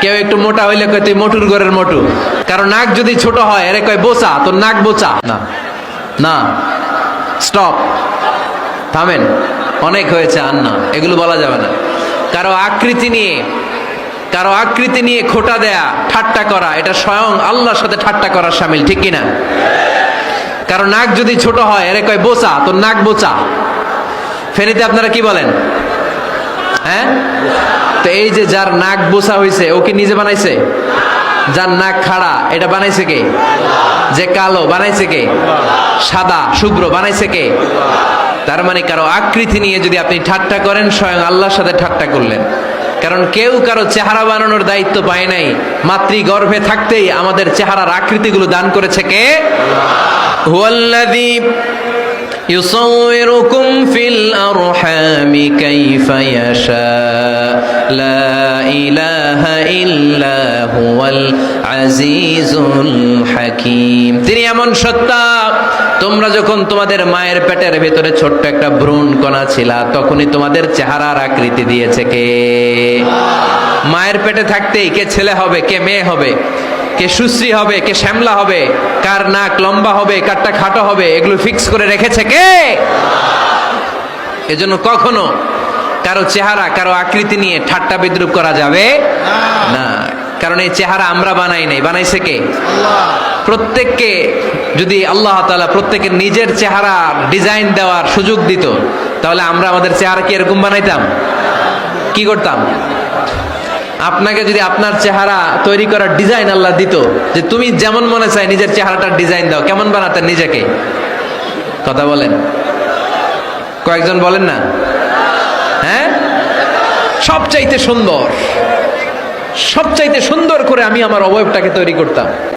কেউ একটু মোটা হইলে কয় তুই মোটুর ঘরের মোটু, কারণ নাক যদি ছোট হয় এরে কয় বোচা, তোর নাক বোচা। না না, স্টপ, থামেন, অনেক হয়েছে, আর না, এগুলো বলা যাবে না। কারো আকৃতি নিয়ে খোটা দেয়া, ঠাট্টা করা, এটা স্বয়ং আল্লাহর সাথে ঠাট্টা করার শামিল, ঠিক কিনা? কারো নাক যদি ছোট হয় এরে কয় বোচা, তোর নাক বোচা। ফেনীতে আপনারা কি বলেন? হ্যাঁ, তো এই যে যার নাক বোচা হয়েছে ও কি নিজে বানাইছে? যার নাক খাড়া এটা বানাইছে কে? যে কালো বানাইছে কে? সাদা শুভ্র বানাইছে কে? তার মানে কারো আকৃতি নিয়ে যদি আপনি ঠাট্টা করেন, স্বয়ং আল্লাহর সাথে ঠাট্টা করলেন। কারণ কেউ কারো চেহারা বানানোর দায়িত্ব পায় নাই। মাতৃগর্ভে থাকতেই আমাদের চেহারার আকৃতিগুলো দান করেছে কে? হুয়াল্লাযী ইউসাউইরুকুম ফিল আরহামি কাইফা ইয়াশা লা ইলাহা ইল্লা হুয়াল আজিজুল হাকীম। তিনি এমন সত্তা, তোমরা যখন তোমাদের মায়ের পেটের ভেতরে ছোট্ট একটা ভ্রূণ কণা ছিলা, তখনই তোমাদের চেহারার আকৃতি দিয়েছে কে? মায়ের পেটে থাকতেই কে ছেলে হবে, কে মেয়ে হবে, কে সুশ্রী হবে, কে শ্যামলা হবে, কার নাক লম্বা হবে, কারটা খাটো হবে, এগুলো ফিক্স করে রেখেছে কে? এজন্য কখনো কারো চেহারা, কারো আকৃতি নিয়ে ঠাট্টা বিদ্রুপ করা যাবে না। কারণ এই চেহারা আমরা বানাই নাই, বানাইছে কে? প্রত্যেককে যদি আল্লাহ তাআলা প্রত্যেকের নিজের চেহারা ডিজাইন দেওয়ার সুযোগ দিত, তাহলে আমরা আমাদের চেহারা কি এরকম বানাইতাম? কি করতাম? আপনাকে যদি আপনার চেহারা তৈরি করার ডিজাইন আল্লাহ দিত, যে তুমি যেমন মনে চাই নিজের চেহারাটার ডিজাইন দাও, কেমন বানাতেন নিজেকে? কথা বলেন, কয়েকজন বলেন না? হ্যাঁ, সবচাইতে সুন্দর করে আমি আমার অবয়বটাকে তৈরি করতাম।